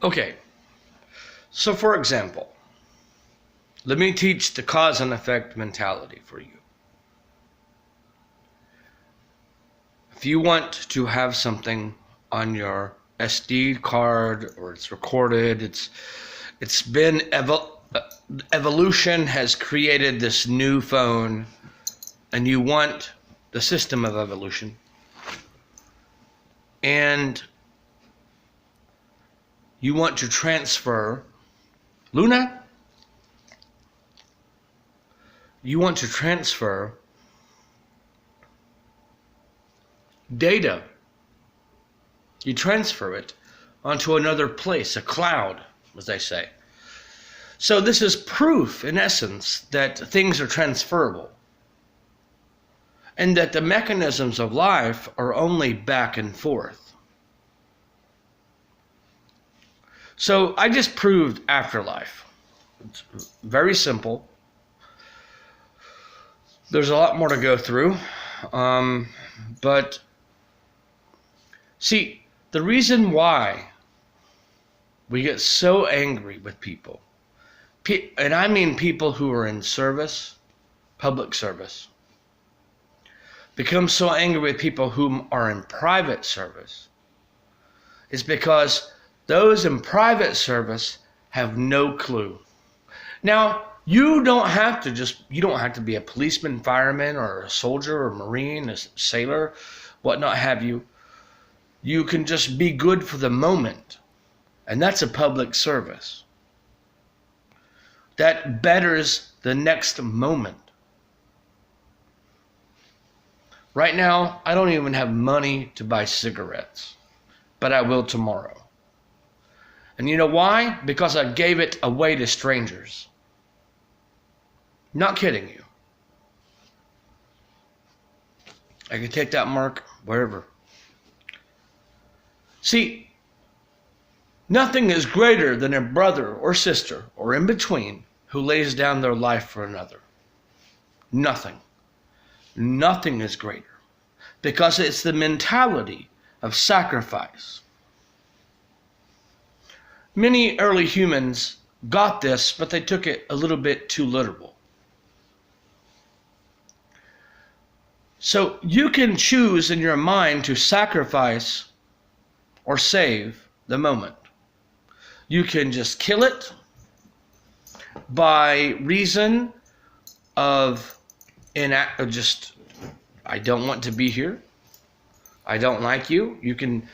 Okay, so for example, let me teach the cause and effect mentality for you. If you want to have something on your SD card or it's recorded, it's been evolution has created this new phone, and you want the system of evolution, and you want to transfer Luna. You want to transfer data. You transfer it onto another place, a cloud, as they say. So this is proof, in essence, that things are transferable, and that the mechanisms of life are only back and forth. So I just proved afterlife. It's very simple. There's a lot more to go through. But see, the reason why we get so angry with people, and I mean people who are in service, public service, become so angry with people who are in private service, is because those in private service have no clue. Now, you don't have to be a policeman, fireman, or a soldier, or Marine, a sailor, whatnot have you. You can just be good for the moment. And that's a public service. That betters the next moment. Right now, I don't even have money to buy cigarettes, but I will tomorrow. And you know why? Because I gave it away to strangers. Not kidding you. I can take that mark wherever. See, nothing is greater than a brother or sister or in between who lays down their life for another. Nothing. Nothing is greater, because it's the mentality of sacrifice. Many early humans got this, but they took it a little bit too literal. So you can choose in your mind to sacrifice or save the moment. You can just kill it by reason of I don't want to be here. I don't like you. You can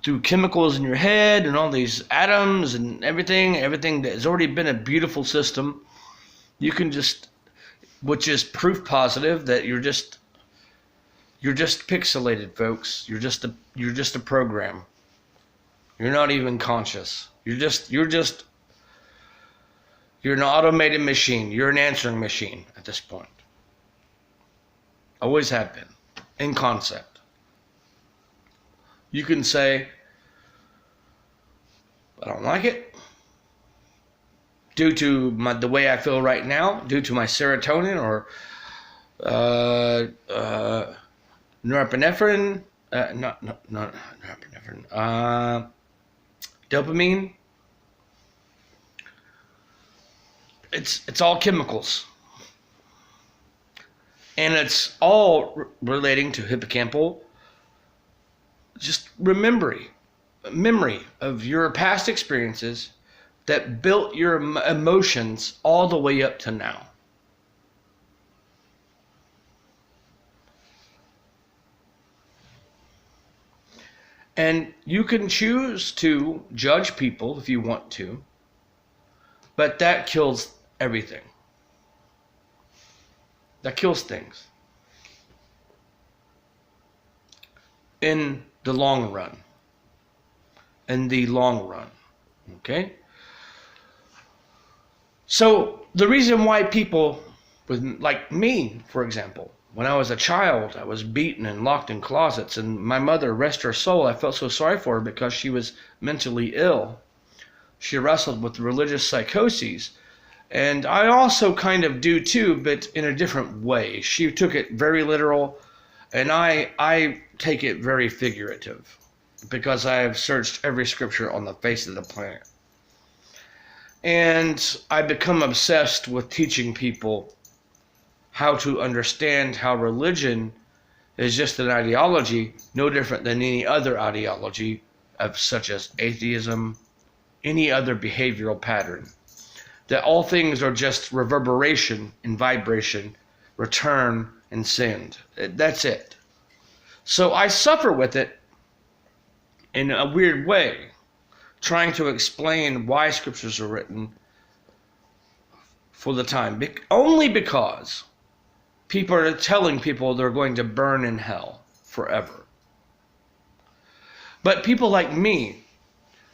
through chemicals in your head and all these atoms and everything that has already been a beautiful system, you can just, which is proof positive that you're just pixelated, folks. You're just a program. You're not even conscious. You're an automated machine. You're an answering machine at this point. Always have been, in concept. You can say, I don't like it, due to the way I feel right now, due to my serotonin or norepinephrine, not norepinephrine, dopamine. It's all chemicals. And it's all relating to hippocampal, just memory of your past experiences that built your emotions all the way up to now. And you can choose to judge people if you want to, but that kills everything. That kills things in the long run. In the long run. Okay? So the reason why people, like me, for example, when I was a child, I was beaten and locked in closets, and my mother, rest her soul, I felt so sorry for her because she was mentally ill. She wrestled with religious psychoses. And I also kind of do too, but in a different way. She took it very literal, and I take it very figurative. because I have searched every scripture on the face of the planet. And I become obsessed with teaching people how to understand how religion is just an ideology, no different than any other ideology, of such as atheism, any other behavioral pattern. That all things are just reverberation and vibration, return and send. That's it. So I suffer with it in a weird way, trying to explain why scriptures are written for the time. Only because people are telling people they're going to burn in hell forever. But people like me,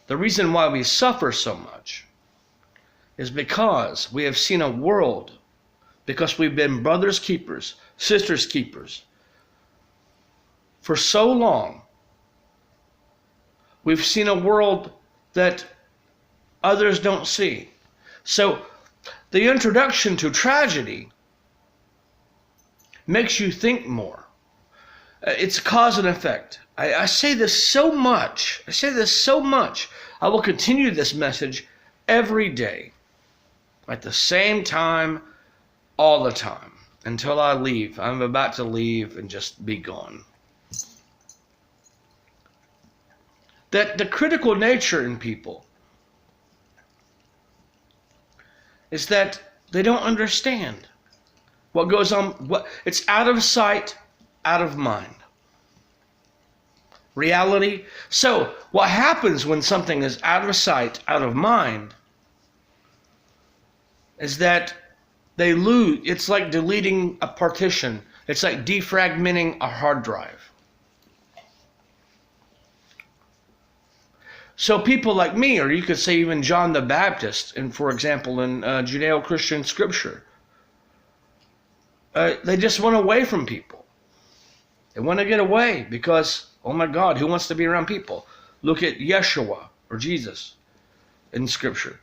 the reason why we suffer so much is because we have seen a world, because we've been brothers keepers, sisters keepers for so long. We've seen a world that others don't see. So the introduction to tragedy makes you think more. It's cause and effect. I say this so much. I will continue this message every day, at the same time, all the time, until I leave. I'm about to leave and just be gone. That the critical nature in people is that they don't understand what goes on. It's out of sight, out of mind. Reality. So what happens when something is out of sight, out of mind, is that they lose. It's like deleting a partition. It's like defragmenting a hard drive. So people like me, or you could say even John the Baptist, and for example in Judeo-Christian scripture, they just went away from people. They want to get away because, oh my God, who wants to be around people? Look at Yeshua, or Jesus, in scripture.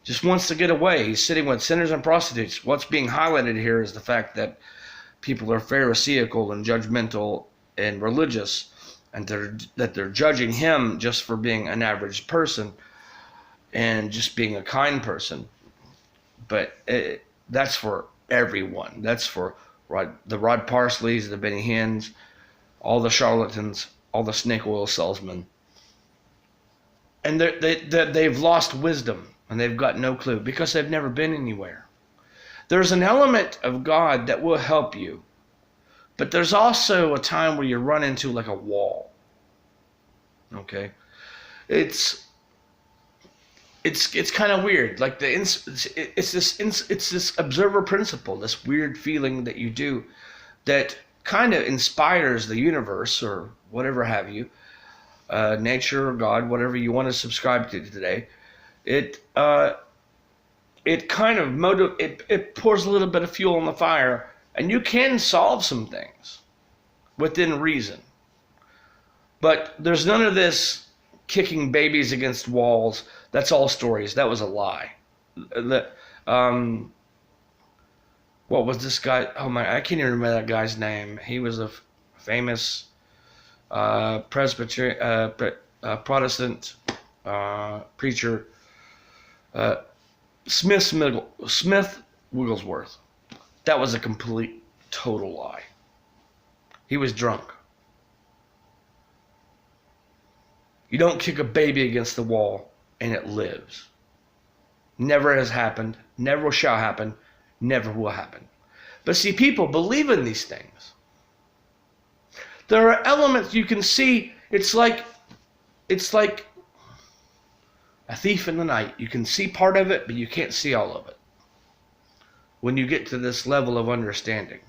Just wants to get away. He's sitting with sinners and prostitutes. What's being highlighted here is the fact that people are pharisaical and judgmental and religious, and that they're judging him just for being an average person and just being a kind person. But that's for everyone. That's for the Rod Parsleys, the Benny Hinns, all the charlatans, all the snake oil salesmen. And they've lost wisdom, and they've got no clue because they've never been anywhere. There's an element of God that will help you, but there's also a time where you run into like a wall. Okay, it's kind of weird. Like it's this observer principle, this weird feeling that you do, that kind of inspires the universe or whatever have you, nature or God, whatever you want to subscribe to today. It kind of it pours a little bit of fuel on the fire. And you can solve some things within reason. But there's none of this kicking babies against walls. That's all stories. That was a lie. What was this guy? Oh my, I can't even remember that guy's name. He was a famous Presbyterian, Protestant preacher. Smith Wigglesworth. That was a complete, total lie. He was drunk. You don't kick a baby against the wall and it lives. Never has happened, never shall happen, never will happen. But see, people believe in these things. There are elements you can see. It's like a thief in the night. You can see part of it, but you can't see all of it when you get to this level of understanding.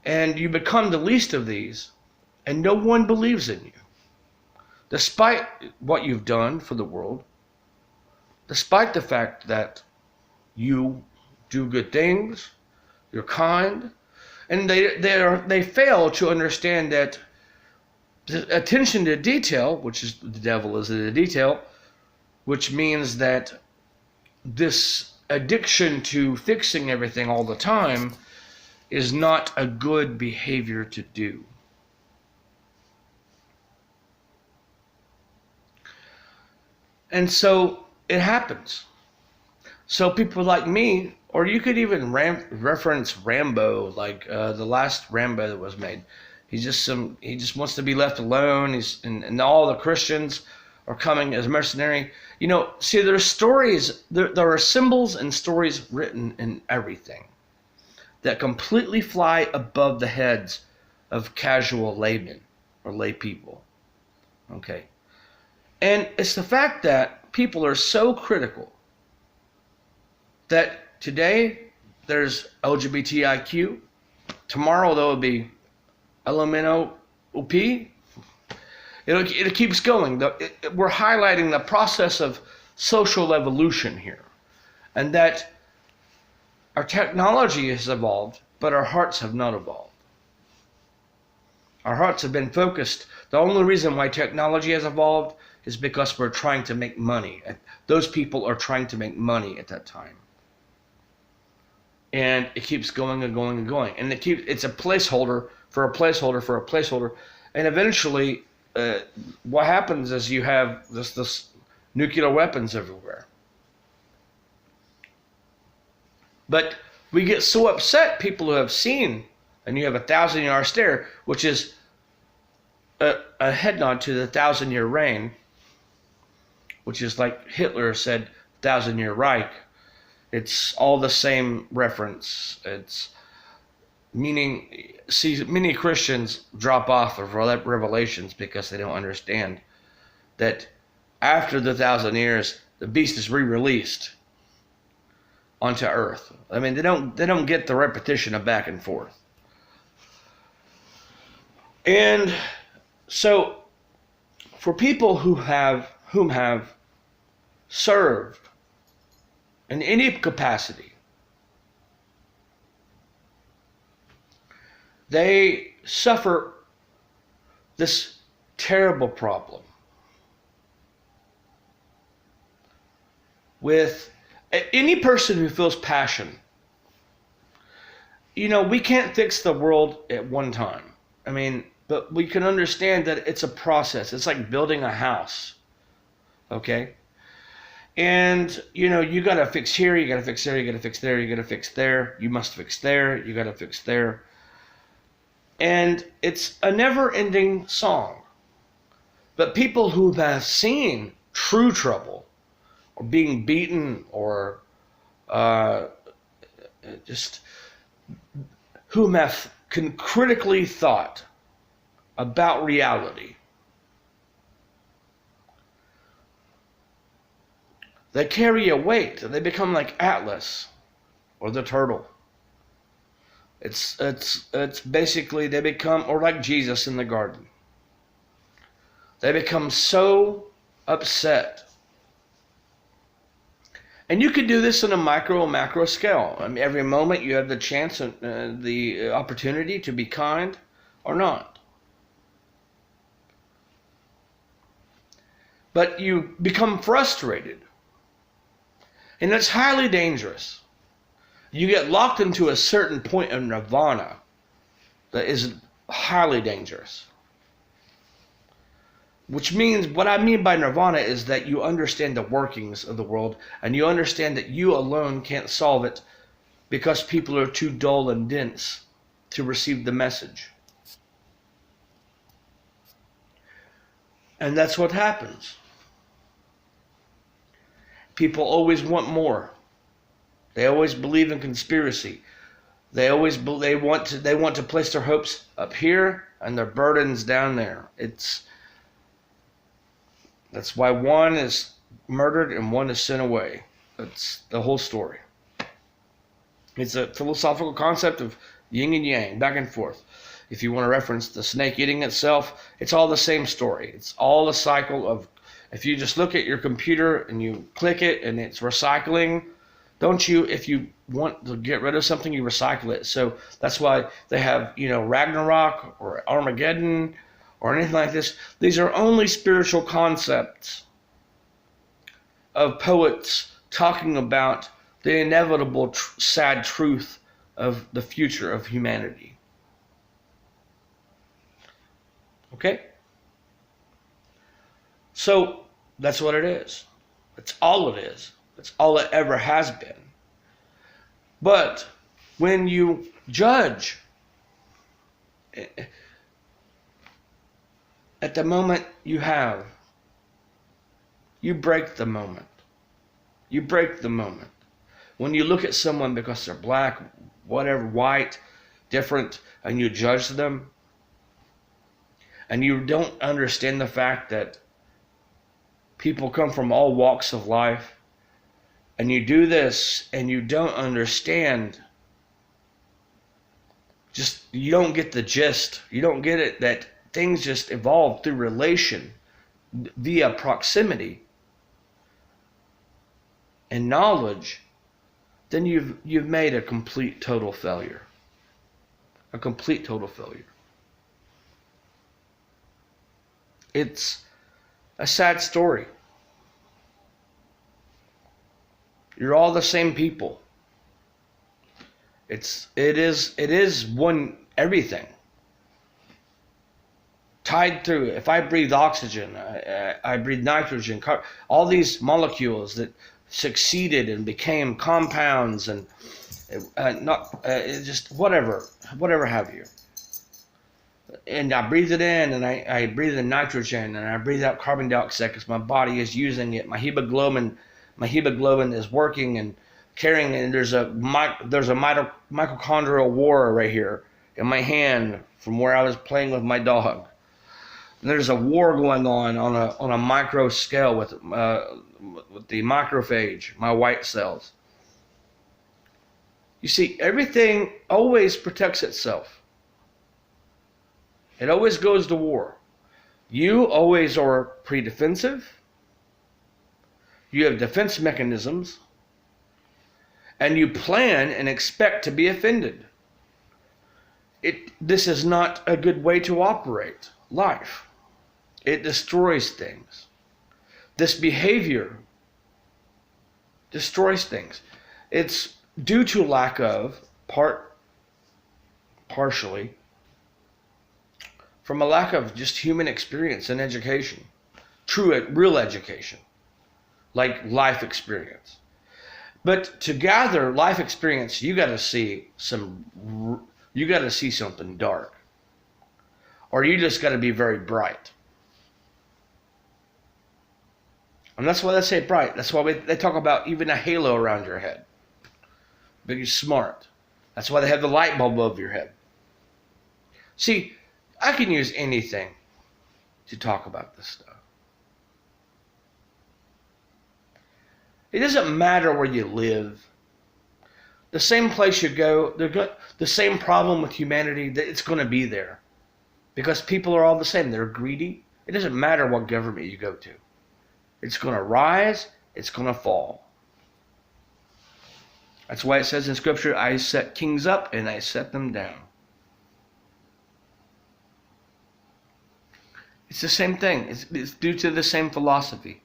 And you become the least of these, and no one believes in you. Despite what you've done for the world, despite the fact that you do good things, you're kind, and they fail to understand that the attention to detail, which is the devil is in the detail, which means that this addiction to fixing everything all the time is not a good behavior to do. And so it happens. So people like me, or you could even reference Rambo, like the last Rambo that was made. He just wants to be left alone. And all the Christians are coming as mercenary. You know, see, there's stories. There are symbols and stories written in everything that completely fly above the heads of casual laymen or lay people. Okay, and it's the fact that people are so critical that today there's LGBTIQ, tomorrow there will be LMNOP. It keeps going. We're highlighting the process of social evolution here, and that our technology has evolved, but our hearts have not evolved. Our hearts have been focused. The only reason why technology has evolved is because we're trying to make money. Those people are trying to make money at that time. And it keeps going and going and going. And it's a placeholder for a placeholder for a placeholder. And eventually, what happens is you have this nuclear weapons everywhere. But we get so upset, people who have seen, and you have a 1,000-year stare, which is a head nod to the 1,000-year reign, which is like Hitler said, 1,000-year Reich. It's all the same reference. It's meaning, see, many Christians drop off of Revelations because they don't understand that after the 1,000 years, the beast is re-released onto earth. I mean, they don't get the repetition of back and forth. And so for people whom have served in any capacity, they suffer this terrible problem with any person who feels passion. You know, we can't fix the world at one time. I mean, but we can understand that it's a process. It's like building a house. Okay? And, you know, you got to fix here, you got to fix there, you got to fix there, you got to fix there, you must fix there, you got to fix there. And it's a never-ending song. But people who have seen true trouble, or being beaten, or just who can critically thought about reality, they carry a weight. They become like Atlas or the turtle. It's basically they become, or like Jesus in the garden. They become so upset. And you can do this on a micro and macro scale. I mean, every moment you have the chance and the opportunity to be kind or not. But you become frustrated. And that's highly dangerous. You get locked into a certain point of nirvana that is highly dangerous. Which means, what I mean by nirvana is that you understand the workings of the world, and you understand that you alone can't solve it because people are too dull and dense to receive the message. And that's what happens. People always want more. They always believe in conspiracy. They want to place their hopes up here and their burdens down there. That's why one is murdered and one is sent away. That's the whole story. It's a philosophical concept of yin and yang, back and forth. If you want to reference the snake eating itself, it's all the same story. It's all a cycle of, if you just look at your computer and you click it and it's recycling, if you want to get rid of something, you recycle it. So that's why they have, Ragnarok or Armageddon or anything like this. These are only spiritual concepts of poets talking about the inevitable sad truth of the future of humanity. Okay? So that's what it is. That's all it is. That's all it ever has been. But when you judge, at the moment you break the moment. You break the moment. When you look at someone because they're black, whatever, white, different, and you judge them, and you don't understand the fact that people come from all walks of life, and you do this and you don't understand, just you don't get the gist. You don't get it that things just evolve through relation via proximity and knowledge, then you've made a complete total failure. A complete total failure. It's a sad story. You're all the same people. It is one everything. Tied through. If I breathe oxygen, I breathe nitrogen, all these molecules that succeeded and became compounds and just whatever have you. And I breathe it in, and I breathe in nitrogen, and I breathe out carbon dioxide because my body is using it. My hemoglobin is working and carrying, and there's a mitochondrial war right here in my hand from where I was playing with my dog. And there's a war going on a micro scale with the macrophage, my white cells. You see, everything always protects itself. It always goes to war. You always are pre-defensive. You have defense mechanisms. And you plan and expect to be offended. This is not a good way to operate life. It destroys things. This behavior destroys things. It's due to lack of, partially, from a lack of just human experience and education. Real education. Like life experience. But to gather life experience, you got to see something dark. Or you just got to be very bright. And that's why they say bright. That's why they talk about even a halo around your head. But you're smart. That's why they have the light bulb above your head. See, I can use anything to talk about this stuff. It doesn't matter where you live. The same place you go, the same problem with humanity, it's going to be there. Because people are all the same. They're greedy. It doesn't matter what government you go to. It's going to rise. It's going to fall. That's why it says in Scripture, I set kings up and I set them down. It's the same thing. It's due to the same philosophy.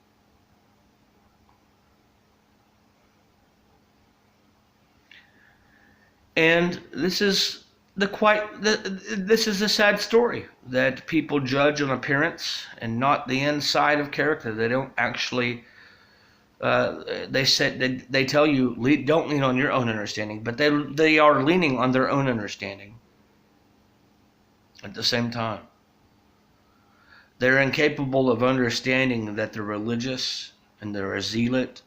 And this is this is a sad story that people judge on appearance and not the inside of character. They don't actually. They tell you don't lean on your own understanding, but they are leaning on their own understanding. At the same time, they're incapable of understanding that they're religious and they're a zealot.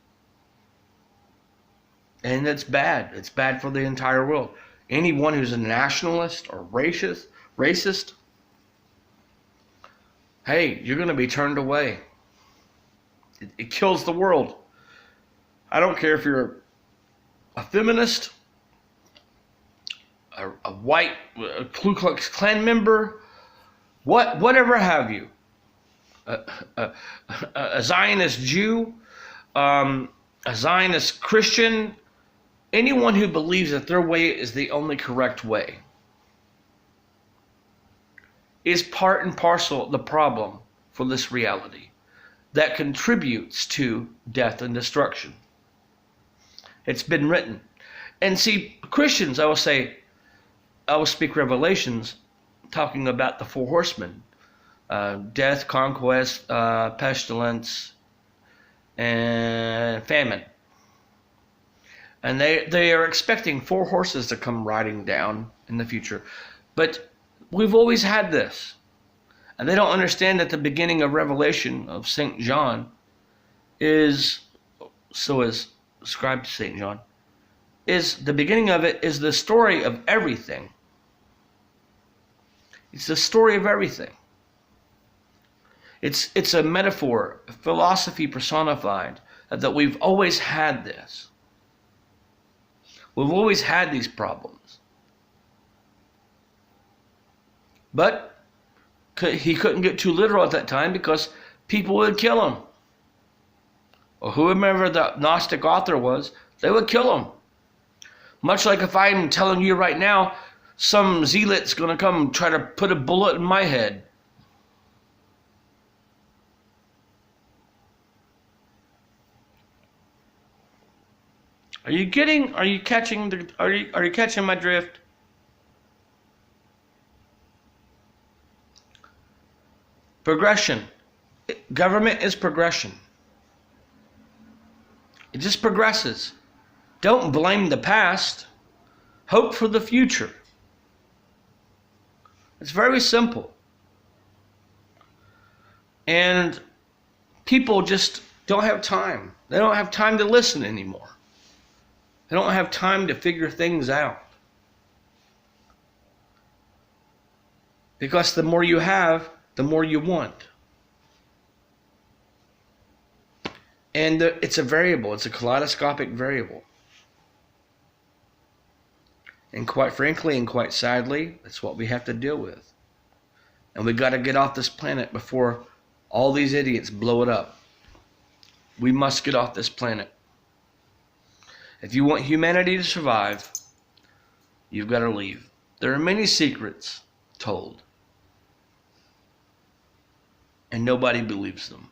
And it's bad. It's bad for the entire world. Anyone who's a nationalist or racist, hey, you're going to be turned away. It kills the world. I don't care if you're a feminist, a white Ku Klux Klan member, whatever have you, a Zionist Jew, a Zionist Christian. Anyone who believes that their way is the only correct way is part and parcel the problem for this reality that contributes to death and destruction. It's been written. And see, Christians, I will speak Revelations, talking about the four horsemen, death, conquest, pestilence, and famine. And they are expecting 4 horses to come riding down in the future. But we've always had this. And they don't understand that the beginning of Revelation of St. John is, so is ascribed to St. John, is the beginning of it is the story of everything. It's the story of everything. It's a metaphor, a philosophy personified, that we've always had this. We've always had these problems. But he couldn't get too literal at that time because people would kill him. Or whoever the Gnostic author was, they would kill him. Much like if I'm telling you right now, some zealot's going to come try to put a bullet in my head. Are you catching my drift? Progression. Government is progression. It just progresses. Don't blame the past. Hope for the future. It's very simple. And people just don't have time. They don't have time to listen anymore. They don't have time to figure things out. Because the more you have, the more you want. And it's a variable. It's a kaleidoscopic variable. And quite frankly and quite sadly, that's what we have to deal with. And we got to get off this planet before all these idiots blow it up. We must get off this planet. If you want humanity to survive, you've got to leave. There are many secrets told. And nobody believes them.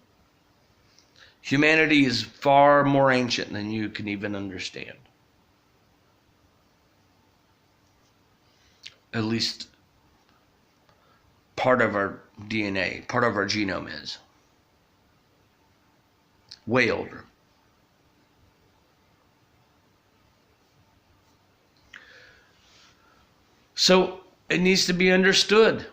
Humanity is far more ancient than you can even understand. At least part of our DNA, part of our genome is. Way older. So it needs to be understood.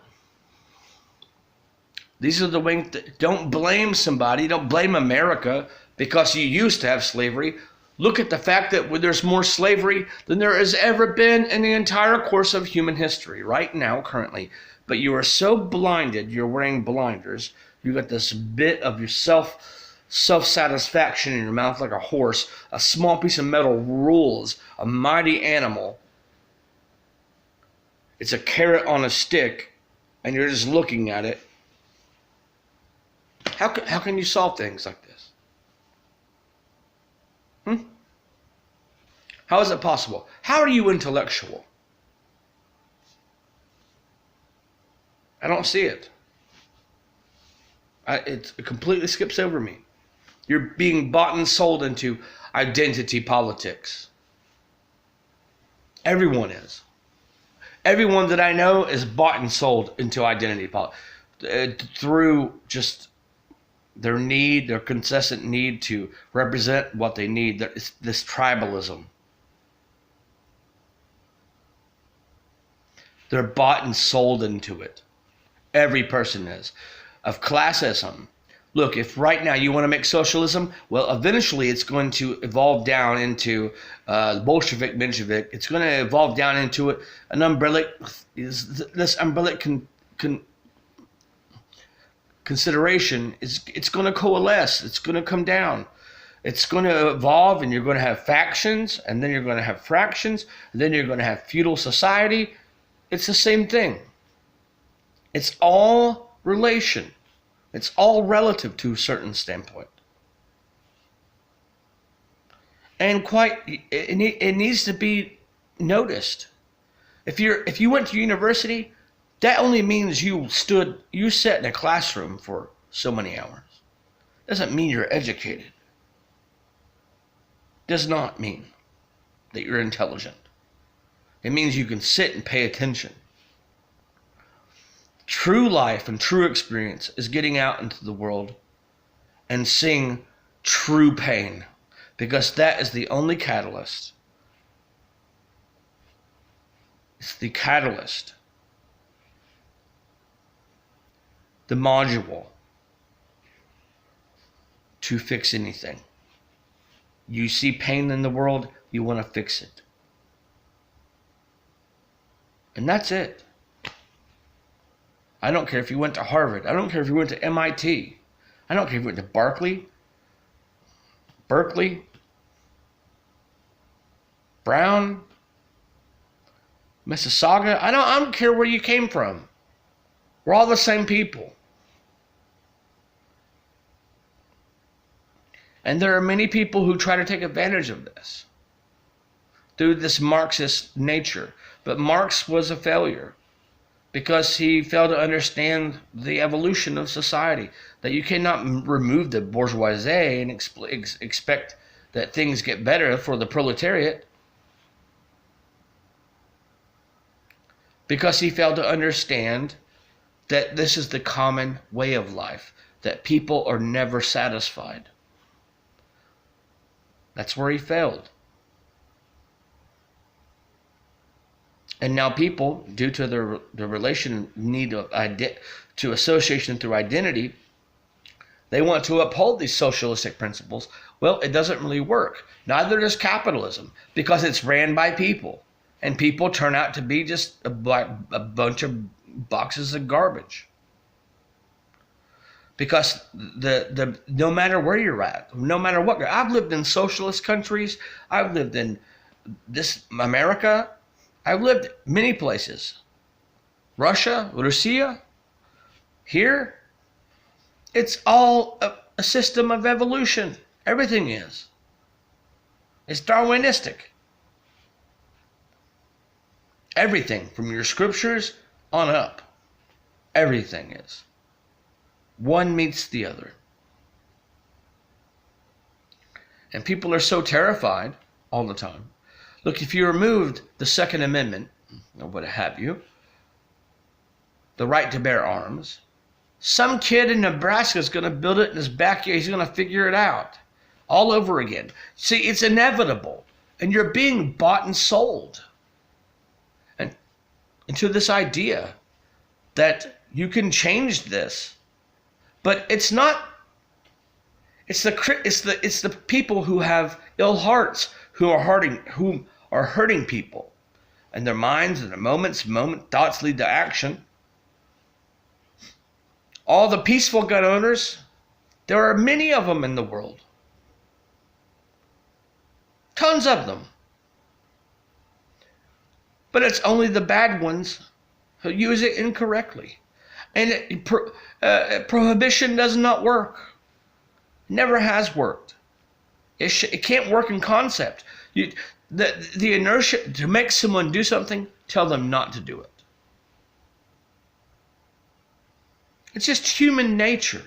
These are the wings. Don't blame somebody. Don't blame America because you used to have slavery. Look at the fact that there's more slavery than there has ever been in the entire course of human history right now, currently. But you are so blinded, you're wearing blinders. You got this bit of your self-satisfaction in your mouth like a horse. A small piece of metal rules a mighty animal. It's a carrot on a stick, and you're just looking at it. How can you solve things like this? How is it possible? How are you intellectual? I don't see it. It completely skips over me. You're being bought and sold into identity politics. Everyone is. Everyone that I know is bought and sold into identity politics through just their need, their incessant need to represent what they need. It's this tribalism. They're bought and sold into it. Every person is. Of classism. Look, if right now you want to make socialism, well, eventually it's going to evolve down into Bolshevik, Menshevik. It's going to evolve down into an umbrella. This umbrella consideration it's going to coalesce. It's going to come down. It's going to evolve, and you're going to have factions, and then you're going to have fractions, and then you're going to have feudal society. It's the same thing. It's all relation. It's all relative to a certain standpoint. And it needs to be noticed. If you went to university, that only means you sat in a classroom for so many hours. Doesn't mean you're educated. Does not mean that you're intelligent. It means you can sit and pay attention. True life and true experience is getting out into the world and seeing true pain, because that is the only catalyst. It's the catalyst, the module to fix anything. You see pain in the world, you want to fix it. And that's it. I don't care if you went to Harvard. I don't care if you went to MIT. I don't care if you went to Berkeley, Brown, Mississauga. I don't care where you came from. We're all the same people. And there are many people who try to take advantage of this through this Marxist nature. But Marx was a failure because he failed to understand the evolution of society. That you cannot remove the bourgeoisie and expect that things get better for the proletariat. Because he failed to understand that this is the common way of life, that people are never satisfied. That's where he failed. And now people, due to the relation need of to association through identity, they want to uphold these socialistic principles. Well, it doesn't really work. Neither does capitalism, because it's ran by people. And people turn out to be just a bunch of boxes of garbage. Because no matter where you're at, no matter what, I've lived in socialist countries, I've lived in this America, I've lived many places. Russia, here, it's all a system of evolution. Everything is. It's Darwinistic. Everything from your scriptures on up. Everything is. One meets the other. And people are so terrified all the time. Look, if you removed the Second Amendment, or what have you, the right to bear arms, some kid in Nebraska is going to build it in his backyard. He's going to figure it out all over again. See, it's inevitable. And you're being bought and sold into this idea that you can change this. But it's not. It's the people who have ill hearts who are hurting people, and their minds and their moment thoughts lead to action. All the peaceful gun owners, there are many of them in the world. Tons of them. But it's only the bad ones who use it incorrectly. And prohibition does not work. Never has worked. It can't work in concept. The inertia to make someone do something, tell them not to do it. It's just human nature.